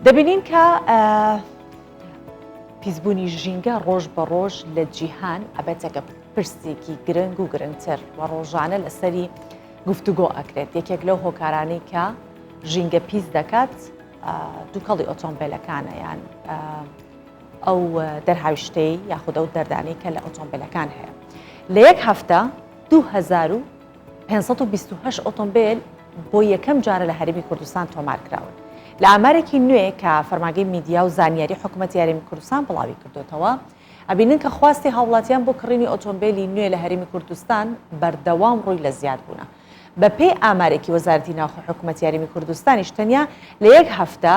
دەبینین کە پیسبوونی ژینگە ڕۆژ بە ڕۆژ لە جیهان ئەبێتەکە پرسێکی گرنگ و گرنگتر و ڕۆژانە لەسەری گفتوگۆ ئەکرێت. یەکێک لەو هۆکارانەی کە ژینگە پیس دەکات دووکەڵی ئۆتۆمبیلەکانە یان ئەو دەرهاویشتەی یاخود ئەو دەردانەی کە لە ئۆتۆمبیلەکان هەیە. لە یەک هەفتە 2528 ئۆتۆمبیل بۆ یەکەم جارە لە هەرێمی کوردستان تۆمارکراون. لە ئامارێکی نوێ کە فەرمانگەی میدیا و زانیاری حکوومەتی یاریمی کوردستان بڵاوی کردوتەوە، ئەبینن کە خواستی هاوڵاتیان بۆ کڕینی ئۆتۆمبیلی نوێ لە هەرێمی کوردستان بەردەوام ڕووی لە زیادبوونە. بە پێی ئامارێکی وەزارەتی ناوخۆی حکوومەتی یاریمی کوردستانیش تەنیا لە یەک هەفتە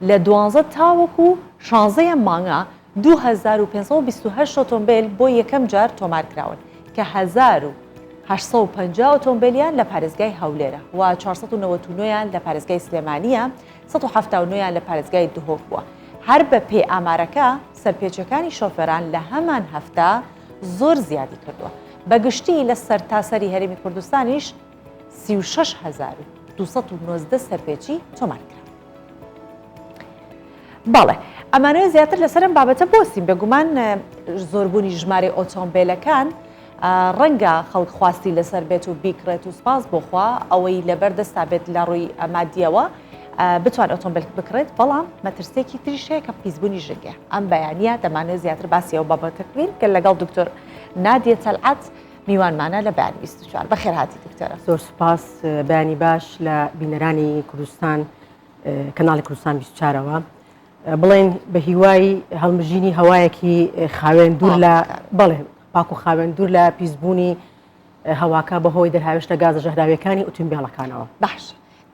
لە 12 تاوەکو 16 مانگە 2528 ئۆتۆمبیل بۆ یەکەم جار تۆمارکراون کە 1850 ئۆتۆمبیلیان لە پارێزگای هەولێرە و 499یان لە پارێزگای سلێمانیە، 179یان لە پارێزگای دهۆک بووە. هەر بە پێی ئامارەکە سەرپێچەکانی شۆفێران لە هەمان هەفتە زۆر زیادی کردووە. بەگشتی لە سەرتاسەری هەرێمی کوردستانیش 36219 سەرپێچی تۆمارکرا. بەڵێ ئەمانەوە زیاتر لەسەرم بابەتە بۆسیم بێگومان زۆربوونی ژمارە ئۆتۆمبیلەکان ڕەنگە خەڵک خواستی لەسەر بێت و بیکڕێت و سپاس بۆخوا ئەوەی لەبەر دەستا بێت لە ڕووی مادیەوە بتوان ئۆتۆمبیل بکڕێت، بەڵام مەترسێکی تریش هەیە کە پیسبوونی ژنگە. ئەم بەیانە دەمانێت زیاتر باسی ئەو بابەتەکەین کە لەگەڵ دکتۆر نادیە تەلعەت میوانمانە لە بەیانی 24. بەخێر هاتی دکتۆرە. زۆر سوپاس، بەیانی باش لە بینەرانی کوردستان کەناڵی کوردستان 24ەوە. بڵێن بە هیوای هەڵمژینی هەوایەکی خاوێن دوور لە بەڵێ پاک و خاوێن دوور لە پیسبوونی هەواکە بەهۆی دەرهاوێشتە گازە ژەهراویەکانی ئۆتۆمبیلەکانەوە. باش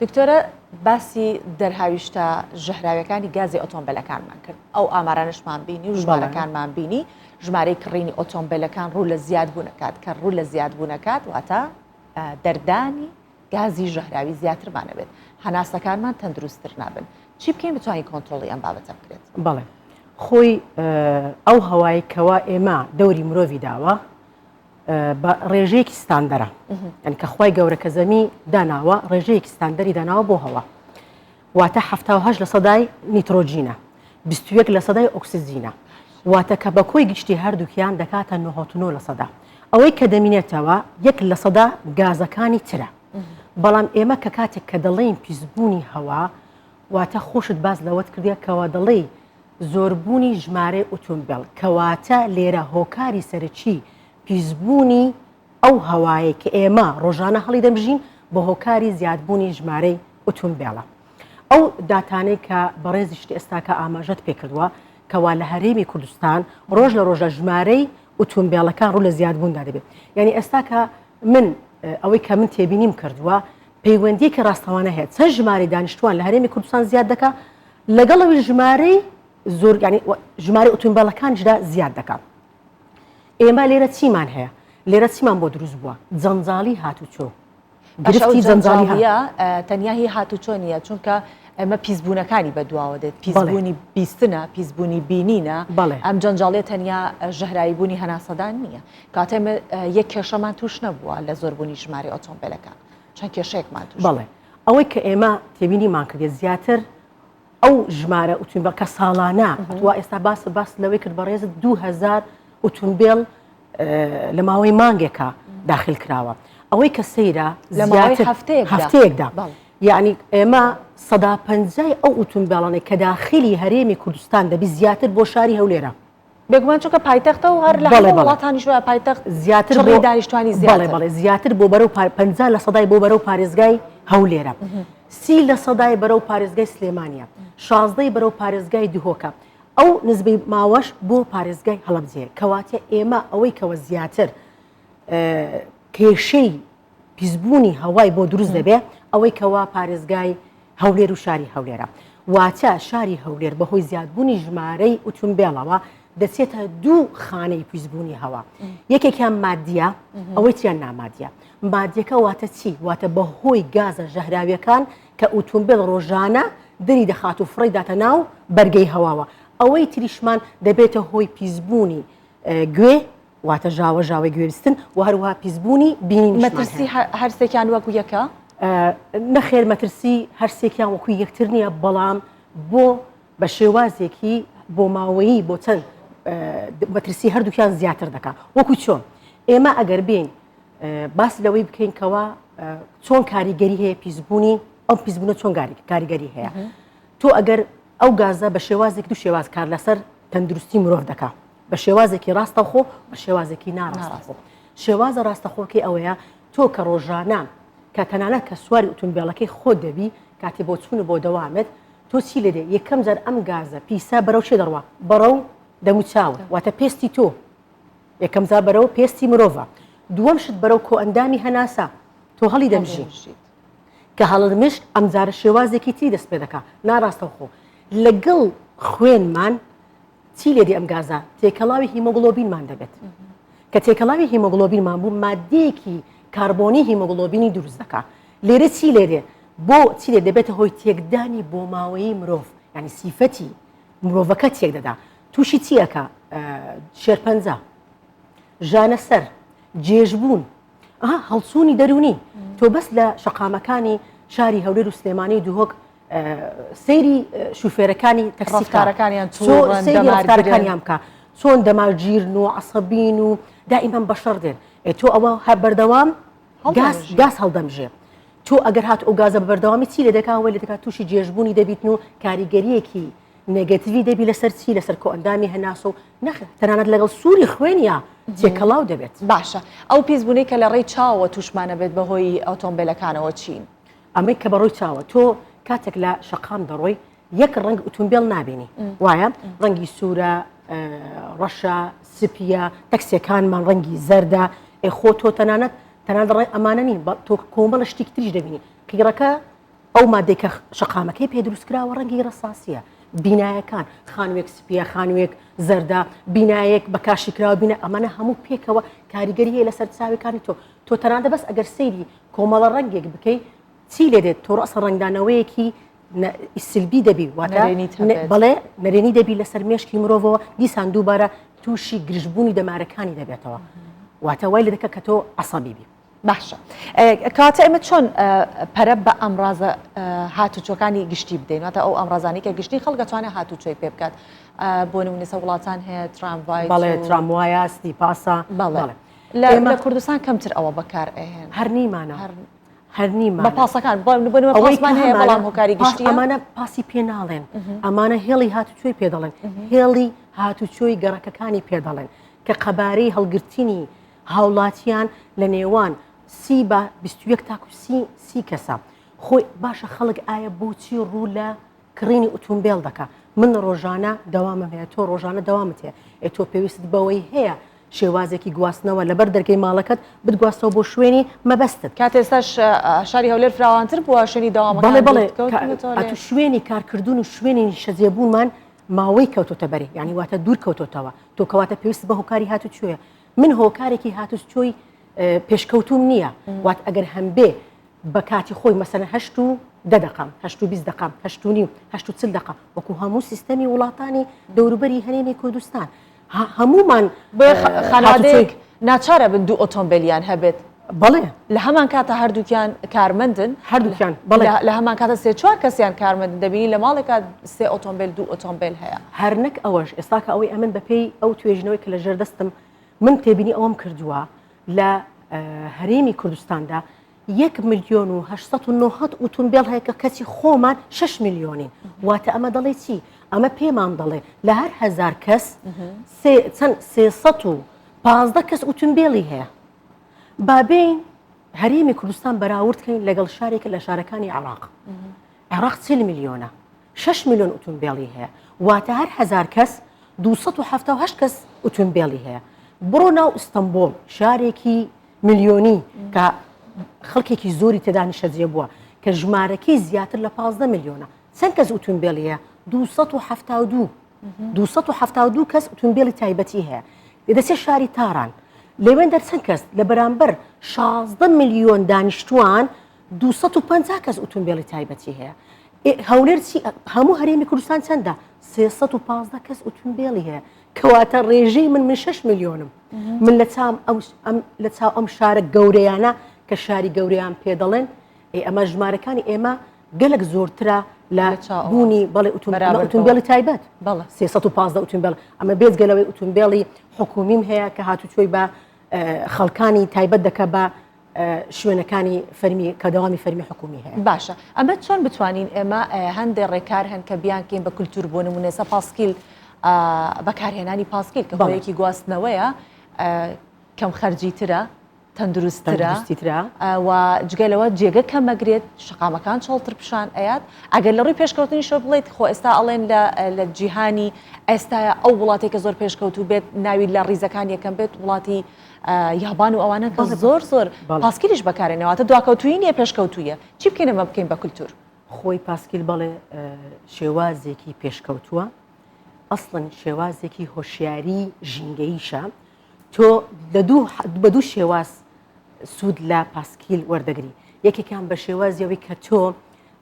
دکتۆرە باسی دەرهاویشتە ژەهراویەکانی گازی ئۆتۆمبیلەکانمان کرد، ئەو ئامارانشمان بینی و ژمارەکانمان بینی، ژمارەی کڕینی ئۆتۆمبیلەکان ڕوو لە زیادبوونەکات کە ڕوو لە زیادبوونەکات واتە دەردانی گازی ژەهراوی زیاترمانە بێت، هەناسەکانمان تەندروستتر نابن. چی بکەین بتوانین کۆنتڕۆڵی ئەم بابەتە بکرێت؟ بەڵێ خۆی ئەو هەوای کەوا ئێمە دەوری مرۆڤی داوە بە ڕێژەیەکی ستاندەرە، ئەن کە خۆی گەورەکە زەمی داناوە ڕێژەیەکی ستاندەری داناوە بۆ هەوا، واتە 78 لە سەدای نیترۆجینە، 21 لە سەدای ئۆکسیزینە، واتە کە بە کۆی گشتی هەردووکیان دەکاتە 99 لە سەدا. ئەوەی کە دەمینێتەوە 1 لە سەدا گازەکانی ترە. بەڵام ئێمە کە کاتێک کە دەڵێن پیسبوونی هەوا واتە خۆشت باز لەوەت کردیا کەوا دەڵێ زۆربوونی ژمارەی ئۆتۆمبیل کەواتە لێرە هۆکاری سەرچی پیسبوونی ئەو هەوایە کە ئێمە ڕۆژانە هەڵی دەمژین بە هۆکاری زیادبوونی ژمارەی ئۆتۆمبیلە. ئەو داتانەی کە بەڕێزی شتی ئێستاکە ئاماژەت پێکردووە کەوا لە هەرێمی کوردستان ڕۆژ لە ڕۆژە ژمارەی ئۆتۆمبیلەکان ڕوو لە زیادبووندا دەبێت. یعنی ئێستاکە من ئەوەی کە من تێبینیم کردووە پەیوەندیەکی ڕاستەوانە هەیە چەند ژمارەی دانیشتوان لە هەرێمی کوردستان زیاد دەکا لەگەڵەوەی ژمارەی زۆر ینی ژمارەی ئۆتۆمبیلەکانیشدا زیاد دەکات. ئێمە لێرە چیمان هەیە؟ لێرە چیمان بۆ دروست بووە؟ جەنجاڵی هاتوچۆ. گرفتی جەنجاڵیە تەنیا هی هاتوچۆ نیە، چونکە ئەمە پیسبوونەکانی بەدواوە دێت، پیسبوونی بیستنە، پیسبوونی بینینە. ئەم جەنجاڵێت تەنیا ژەهرایی بوونی هەناسەدان نییە. کاتێ یەک کێشەمان توش نەبووە لە زۆربوونی ژمارە ئۆتۆمبیلەکان، چەند کێشەیەکمان توش. بەڵێ ئەوەی کە ئێمە تێبینیمان کردێت زیاتر ئەو ژمارە ئۆتۆمبیل کە ساڵانە وا ئێستا باس لەوەی کرد بەڕێزت 2000 ئۆتۆمبیل لە ماوەی مانگێکە داخل کراوە. ئەوەی کە سەیرە لە ماوەی هەفتەیەکدا، یعنی ئێمە 150 ئەو ئۆتۆمبیلانەی کە داخلی هەرێمی کوردستان دەبی زیاتر بۆ شاری هەولێرە. بێگومان چونکە پایتەختە و هەر لە وڵاتانی شوێ پایتەخت زیاتر بۆ دانیشتوانی بەڵێ زیاتر بۆ بەرەو 50 لە سەدای بۆ بەرەو پارێزگای هەولێرە، 30 لە سەدای بەرەو پارێزگای سلێمانیە، 16 بەرەو پارێزگای دهۆکە. ئەو نزبەی ماوەش بۆ پارێزگای هەڵەبجەیە، کەواتە ئێمە ئەوەی کەوە زیاتر کێشەی پیسبوونی هەوای بۆ دروست دەبێ ئەوەی کەوا پارێزگای هەولێر و شاری هەولێرە، واتە شاری هەولێر بەهۆی زیادبوونی ژمارەی ئۆتۆمبیلەوە دەچێتە دوو خانەی پیسبوونی هەوا. یەکێکیان مادیە، ئەوەی چیان نامادیە. مادیەکە واتە چی؟ واتە بەهۆی گازە ژەهراویەکان کە ئۆتۆمبیل ڕۆژانە دەری دەخات و فڕی داتە ناو بەرگەی هەواوە. ئەوەی تریشمان دەبێتە هۆی پیسبوونی گوێ واتە ژاوەی گوێبیستن و هەروەها پیسبوونی بینی. مەترسی هەرسێکیان وەکو یەکە؟ نەخێر مەترسی هەرسێکیان وەکو یەکتر نییە، بەڵام بۆ بە شێوازێکی بۆ ماوەیی بۆ چەند مەترسی هەردووکیان زیاتر دەکات وەکو چۆن ئێمە ئەگەر بین باس لەوەی بکەینکەوە چۆن کاریگەری هەیە پیسبوونی ئەو پیسبوونە چۆن کاریگەری هەیە تۆ ئەگەر ئەو گازە بە شێوازێک دوو شێواز کار لەسەر تەندروستی مرۆڤ دەکات بە شێوازێکی ڕاستەخۆ بە شێوازێکی ناڕاستەخۆ شێوازە ڕاستەخۆکی ئەوەیە تۆ کە ڕۆژانە کە تەنانەت کە سواری ئۆتۆمبیلەکەی خۆ دەبی کاتی بۆ چوون بۆ دەوامێت تۆ چی لێ دێ یەکەم جار ئەم گازە پیسا بەرەو چێ دەڕوا بەڕەو دەموچاوە واتە پێستی تۆ یەکەم جار بەرەو پێستی مرۆڤە دووەم شت بەرەو کۆ ئەندامی هەناسا تۆ هەڵی دەمژی کە هەڵدمش ئەم جارە شێوازێکی تی دەست پێ دەکات ناڕاستەخۆ لەگەڵ خوێنمان چی لێ دێ ئەم گازە تێکەڵاوی هیمۆگلۆبینمان دەبێت کە تێکەڵاوی هیمۆگلۆبینمان بوو مادەیەکی کاربۆنی هیمۆگلۆبینی دروست دەکات لێرە چی لێرێ بۆ چی لێ دەبێتە هۆی تێکدانی بۆ ماوەی مرۆڤ ینی سیفەتی مرۆڤەکە تێک دەدا تووشی چیەکە شێرپەنجە ژانە سەر جێژبوون هەڵسوونی دەرونی تۆ بەس لە شەقامەکانی شاری هەولێر و سلێمانی دووهۆک سەیری شوفێرەکانی تەکسیکارەکانیان رفتارەکانیان بکە چۆن دەماگیرن و عەسەبین و دائیمەن بەشەڕ دێن تۆ ئەوە بەردەوام گاز هەڵدەمژێ تۆ ئەگەر هات ئەو گازە بەردەوامی چی لێ دەکا وە لێ دەکات تووشی جێژبوونی دەبیتن و کاریگەریەکی نێگەتیڤی دەبی لەسەر چی لەسەر کۆ ئەندامی هەناسە و نەخێت تەنانەت لەگەڵ سووری خوێنیە تێکەڵاو دەبێت باشە ئەو پیسبوونەی کە لە ڕێی چاوە تووشمانە بێت بەهۆی ئۆتۆمبیلەکانەوە چین ئەمەی کە بەڕۆی چاوە تۆ کاتێک لە شەقام دەڕۆی یەک ڕەنگ ئۆتۆمبیل نابینی وایە ڕەنگی سوورە ڕەشە سپیە تەکسیەکانمان ڕەنگی زەردە خۆ تۆ تەنانەت ڕێ ئەمانە نین تۆ کۆمەڵە شتێکی تریش دەبینی قیڕەکە ئەو مادەی کە شەقامەکەی پێ دروستکراوە ڕەنگی ڕەساسیە بینایەکان خانوێک سپیە خانوێک زەردە بینایەک بە کاشی کراوە بینە ئەمانە هەموو پێکەوە کاریگەری هەیە لەسەر چاوەکانی تۆ تەنانەت بەس ئەگەر سەیری کۆمەڵە ڕەنگێک بکەی چی لێ دێت تۆ ڕەسە ڕنگدانەوەیەکی ئیسلبی دەبی واتە بەڵێ نەرێنی دەبی لەسەر مێشکی مرۆڤەوە دیسان دووبارە تووشی گرژبوونی دەمارەکانی دەبێتەوە واتە وای لە دەکە کە تۆ عەسەبی بی باشە کاتە ئێمە چۆن پەرە بە ئەمڕازە هاتوچۆکانی گشتی بدەین واتە ئەو ئەمڕازانی کە گشتی خەڵک دەتوانێت هاتوچۆی پێ بکات بۆ نمونە وڵاتان هەیە ترامڤای بەڵێ تراموایە ستی-پاسە لە کوردستان کەمتر ئەوە بەکار ئەهێن هەر نیمانە هەر نیمان بە پاسەکان پاسمان هەیە بەڵام هۆکاری گشتی ئەمانە پاسی پێ ناڵێن ئەمانە هێڵی هاتوچۆی پێ دەڵێن هێڵی هاتوچۆی گەڕەکەکانی پێ دەڵێن کە قەبارەی هەڵگرتنی هاوڵاتیان لە نێوان 30 بە 21 تاکو 30 کەسە خۆی باشە خەڵک ئایا بۆچی ڕوو لە کڕینی ئۆتۆمبیل دەکات من ڕۆژانە دەوامم هەیە تۆ ڕۆژانە دەوامت هەیە تۆ پێویست بەوەی هەیە شێوازێکی گواستنەوە لەبەر دەرگەی ماڵەکەت بتگواستەوە بۆ شوێنی مەبەستت کات ئێستاش شاری هەولێر فراوانتر بووە شوێنی داوامەکان ئەتو شوێنی کارکردن و شوێنی شەزیێبوونمان ماوەی کەوتۆتە بەری یعنی واتە دوور کەوتۆتەوە تۆ کەواتە پێویست بە هۆکاری هاتوچۆیە من هۆکارێکی هاتوچۆی پێشکەوتوم نییە وات ئەگەر هەمبێ بە کاتی خۆی مەسەن 8 و 10 دقم 8 و 20 دقم 8 و نیم 8 و 40 دقم وەکو هەموو سیستەمی وڵاتانی دەوروبەری هەرێمی کوردستان هەمومان خانوادەیەک ناچارە بن دوو ئۆتۆمبیلیان هەبێت بەڵێ لە هەمان کاتە هەردووکیان کارمەندن هەردووکیان لە هەمان کاتە 3-4 کەسیان کارمەندن دەبینی لە ماڵێکا 3 ئۆتۆمبیل 2 ئۆتۆمبیل هەیە هەر نەک ئەوەش ئێستا کە ئەوەی ئەمن بەپێی ئەو توێژنەوەی کە لە ژێردەستم من تێبینی ئەوەم کردووە لە هەرێمی کوردستاندا 1,890,000 ئۆتۆمبیل هەیە کە کەسی خۆمان 6 میلیۆنین واتە ئەمە دەڵێ چی ئەمە پێمان دەڵێ لە هەر 1000 کەس چەند 315 کەس ئۆتۆمبیلی هەیە بابین هەرێمی کوردستان بەراوردکەین لەگەڵ شارێکە لە شارەکانی عێراق 40 میلیۆنە 6 میلیۆن ئۆتۆمبیلی هەیە واتە هەر 1000 کەس 278 کەس ئۆتۆمبیلی هەیە بڕۆ ناو ئیستەمبۆڵ شارێکی میلیۆنی کە خەڵکێکی زۆری تێدا نیشەجێ بووە کە ژمارەکەی زیاتر لە 15 میلیۆنە چەند کەس ئۆتۆمبیلی هەیە 272 کەس ئۆتۆمبیلی تایبەتی هەیە دەچێت شاری تاران لەوێن دەرچەند کەس لە بەرامبەر 16 میلیۆن دانیشتوان 250 کەس ئۆتۆمبیلی تایبەتی هەیە هەولێر هەموو هەرێمی کوردستان چەندە 315 کەس ئۆتۆمبیلی هەیە کەواتە ڕێژەی من 6 میلیۆنم من لە چاو ئەم شارە گەورەیانە کە شاری گەورەیان پێ دەڵێن ئەمە ژمارەکانی ئێمە گەلک زۆرترە لە بوونی بەڵێ ئۆتۆمبیلی تایبەت 315 ئۆتۆمبیل ئەمە بێزگەلەوەی ئۆتۆمبیلی حکومیم هەیە کە هاتوچۆی بە خەڵکانی تایبەت دەکە بە شوێنەکانی فەرمی کە دەوامی فەرمی حکومی هەیە. باشە ئەمە چۆن بتوانین ئێمە هەندێک ڕێکار هەن کە بیانکەین بە کولتور بۆ نمونێسە پاسکیل بەکارهێنانی پاسکیل کە بۆیەکی گواستنەوەیە کەم خەرجی ترە تەندروستترە و جگەلەوە جێگە کە مەگرێت شقامەکان چڵتر پیشان ئەیات ئەگەر لە ڕووی پێشکەوتنی شۆ بڵێیت خۆ ئێستا ئەڵێن لە جیهانی ئێستاە ئەو وڵاتێکە زۆر پێشکەوتو بێت ناوی لە ڕیزەکان یەکەم بێت وڵاتی یابان و ئەوانە زۆر پاسکیلیش بەکارێنەوەتە دواکەوتوی نیە پێشکەوتویە چی بکەین ئەمە بکەین بە کولتور خۆی پاسکیل بەڵێ شێوازێکی پێشکەوتووە ئەسڵن شێوازێکی هۆشیاری ژینگەیشە تۆ بە دوو شێواز سوود لە پاسکیل وەردەگری یەکێکان بە شێوازیەوەی کە تۆ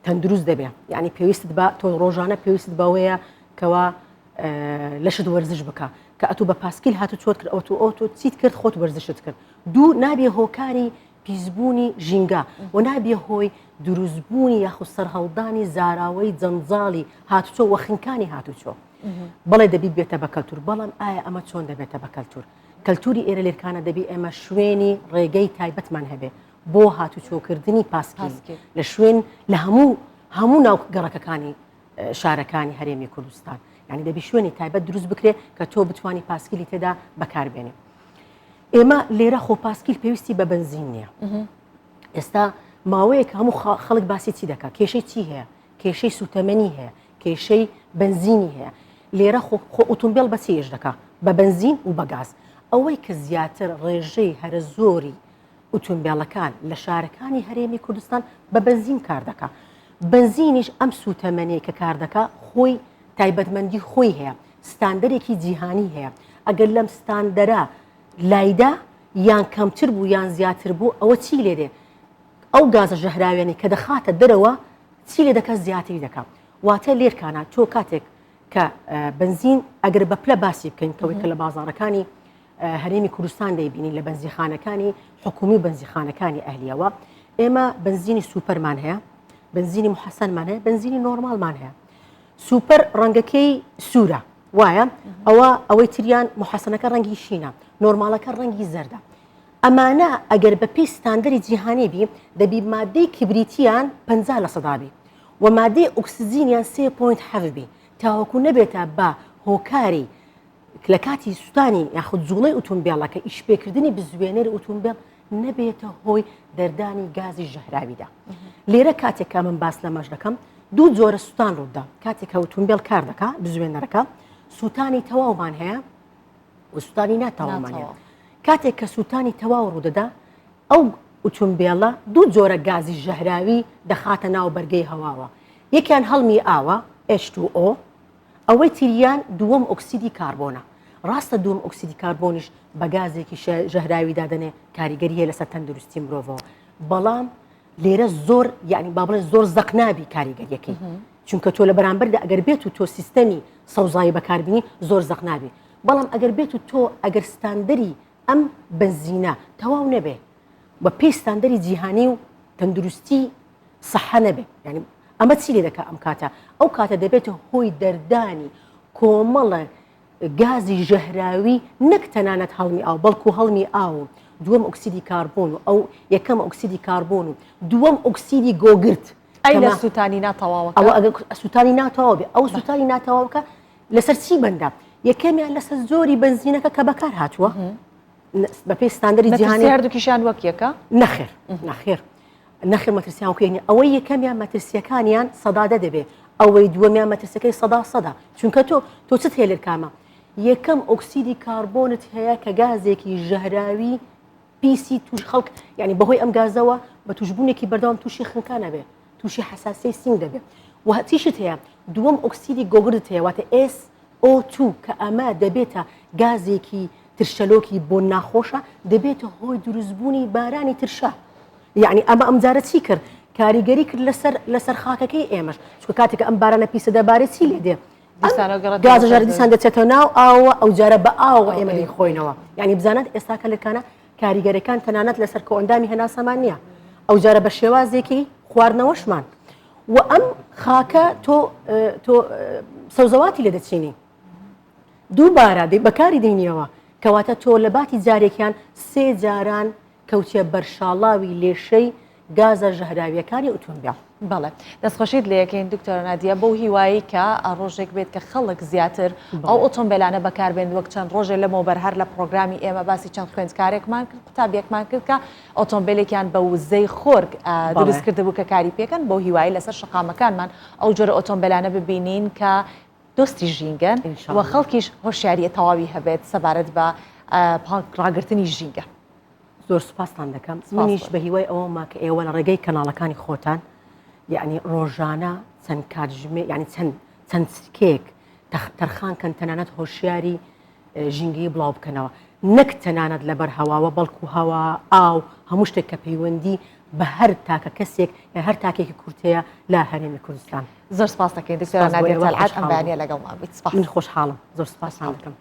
تەندروست دەبێ یعنی پێویست بە تۆ ڕۆژانە پێویست بەوەیە کەوا لەشت وەرزش بکە کە ئەتو بە پاسکیل هاتو چۆت کرد ئۆتۆ چیت کرد خۆت وەرزشت کرد دوو نابێ هۆکاری پیسبوونی ژینگە و نابێ هۆی دروستبوونی یاخود سەرهەڵدانی زاراوەی جەنجاڵی هاتوچۆ وەخنکانی هاتوچۆ بەڵێ دەبیت بێتە بە کەلتور بەڵام ئایا ئەمە چۆن دەبێتە بە کەلتور کەلتوری ئێرە لێرکانە دەبی ئێمە شوێنی ڕێگەی تایبەتمان هەبێ بۆ هاتوچۆکردنی پاسکیل لە شوێن لە هەموو ناو گەڕەکەکانی شارەکانی هەرێمی کوردستان یعنی دەبی شوێنی تایبەت دروست بکرێ کە تۆ بتوانانی پاسکیلی تێدا بەکاربێنێ ئێمە لێرە خۆ پاسکیل پێویستی بە بنزین نییە ئێستا ماوەیەک هەموو خەڵک باسی چی دەکات کێشەی چی هەیە کێشەی سوتەمەنی هەیە کێشەی بنزینی هەیە لێرە خۆ ئۆتۆمبیل بە چێش دەکات بە بنزین و بە گاز ئەوەی کە زیاتر ڕێژەی هەرە زۆری ئۆتۆمبیلەکان لە شارەکانی هەرێمی کوردستان بە بنزین کار دەکات بنزینیش ئەم سوتەمەنەیە کە کار دەکات خۆی تایبەتمەندی خۆی هەیە ستاندەرێکی جیهانی هەیە ئەگەر لەم ستاندەرە لایدا یان کەمتر بوو یان زیاتر بوو ئەوە چی لێرێ ئەو گازە ژەهراوێنی کە دەخاتە دەرەوە چی لێ دەکات زیاتری دەکات واتە لێرکانە تۆ کاتێک کە بنزین ئەگەر بە پلە باسی بکەین کەوەی کە لە بازاڕەکانی هەرێمی کوردستان دەیبینین لە بنزیخانەکانی حکومی بنزیخانەکانی ئەهلیەوە ئێمە بنزینی سوپەرمان هەیە بنزینی محەسەنمان هەیە بنزینی نۆرمالمان هەیە سوپەر ڕەنگەکەی سوورە وایە ئەوەی تریان محەسەنەکە ڕەنگی شینە نۆرمالەکە ڕەنگی زەردە ئەمانە ئەگەر بە پێی ستاندەری جیهانی بی دەبی مادەی کبریتیان 50% بی و مادەی ئۆکسجینیان 3.7 بی تاوەکو نەبێتە بە هۆکاری لە کاتی سوستانی یاخود جوڵەی ئۆتۆمبیلەکە ئیشپێکردنی بزوێنەری ئۆتۆمبیل نەبێتە هۆی دەردانی گازی ژەهراویدا لێرە کاتێکە من باس لە مەش دەکەم دوو جۆرە سوتان ڕوودا کاتێکە ئۆتۆمبیل کار دەکات بزوێنەرەکە سوتانی تەواومان هەیە و سوتانی ناتەواومان هەیە کاتێک کە سوتانی تەواو ڕوودەدا ئەو ئۆتۆمبیلە دوو جۆرە گازی ژەهراوی دەخاتە ناو بەرگەی هەواوە یەکیان هەڵمی ئاوە H2O ئەوەی تریان دووەم ئۆکسیدی کاربۆنە ڕاستە دووەم ئۆکسیدی کاربۆنیش بە گازێکی ژەهراوی دادەنێ کاریگەری هەیە لەسەر تەندروستی مرۆڤەوە بەڵام لێرە زۆر یعنی با بڵێن زۆر زەق نابی کاریگەریەکەی چونکە تۆ لە بەرامبەردا ئەگەر بێت و تۆ سیستەمی سەوزایی بەکاربینی زۆر زەق نابی بەڵام ئەگەر بێت و تۆ ئەگەر ستاندەری ئەم بنزینە تەواو نەبێ بە پێی ستاندەری جیهانی و تەندروستی سەحە نەبێ یعنی ئەمە چی لێ دەکات ئەم کاتە ئەو کاتە دەبێتە هۆی دەردانی کۆمەڵە گازی ژەهراوی نەک تەنانەت هەڵمی ئاو بەڵکو هەڵمی ئاو دووەم ئۆکسیدی کاربۆن و ئەو یەکەم ئۆکسیدی کاربۆن و دووەم ئۆکسیدی گۆگرت ئەی لە سوتانی ناتەواوەکە ئەوە ئەگەر سوتانی ناتەواو بێ ئەو سوتانی ناتەواوەکە لەسەر چی بەندە یەکەمیان لەسەر زۆری بنزینەکە کە بەکار هاتووە بە پێی ستاندەری جیهانی هەردووکیشان وەک یەکە نەخێر نەخێر مەترسیان وکەینی ئەوەی یەکەمیان مەترسیەکانیان سەدادە دەبێ ئەوەی دووەمیان مەترسەکەی سەدا چونکە تۆ چت هەیە لێرکامە یەکەم ئۆکسیدی کاربۆنت هەیە کە گازێکی ژەهراوی پیسی توش خەڵک یعنی بەهۆی ئەم گازەوە بە توشبوونێکی بەردەوام تووشی خنکانە بێ تووشی حساسی سینگ دەبێت و تیشت هەیە دووەم ئۆکسیدی گۆگرت هەیە واتە SO2 کە ئەمە دەبێتە گازێکی ترشەلۆکی بۆ ناخۆشە دەبێتە هۆی دروستبوونی بارانی ترشە یعنی ئەمە ئەمجارە چی کرد کاریگەری کرد لەسەر خاکەکەی ئێمەش چکە کاتێکە ئەم بارانە پیسە دەبارێت چی لێ دێ گازەژار دیسان دەچێتەوە ناو ئاوە ئەو جارە بە ئاوە ئێمە لی خۆینەوە یعنی بزانێت ئێستاکە لەکانە کاریگەرەکان تەنانەت لەسەر کۆئەندامی هەناسەمان نییە ئەو جارە بە شێوازێکی خواردنەوەشمان و ئەم خاکە تۆ سەوزەواتی لە دەچینی دووبارە بەکاری دێنیەوە کەواتە تۆ لە باتی جارێکیان 3 جاران کەوتە بەرشاڵاوی لێشەی گازە ژەهراویەکانی ئۆتۆمبیل. بەڵێ دەستخۆشیت لە یەکەین دکتۆر نادیە بەو هیوایی کە ڕۆژێک بێت کە خەڵک زیاتر ئەو ئۆتۆمبیلانە بەکاربێن وەک چەند ڕۆژێ لەمەوبەر هەر لە پرۆگرامی ئێمە باسی چەند خوێندکارێکمان کرد قوتابیەکمان کرد کە ئۆتۆمبیلێکیان بە وزەی خۆرگ دروست کردبوو کە کاری پێکەن بۆ هیوایی لەسەر شقامەکانمان ئەو جۆرە ئۆتۆمبیلانە ببینین کە دۆستی ژینگەن و خەڵکیش هۆشیاریە تەواوی هەبێت سەبارەت بە ڕاگررتنی ژینگە. زۆر سوپاسان دەکەم منیش بە هیوای ئەوەما کە ئێوە لە ڕێگەی کەناڵەکانی خۆتان یعنی ڕۆژانە چەند کاتژمێ ینی چەند سکێک تەرخانکەن تەنانەت هۆشیاری ژینگەی بڵاو بکەنەوە نەک تەنانەت لەبەر هەواوە بەڵکو هەوا ئاو هەموو شتێک کە پەیوەندی بە هەر تاکە کەسێک یا هەر تاکێکی کورتەیە لا هەرێمی کوردستان. زۆر سپاس دەکەین دکتۆر نادیە تەلعات ئەم بەیانیە لەگەڵمان بیت. من خۆشحاڵم زۆر سپاسان دەکەم.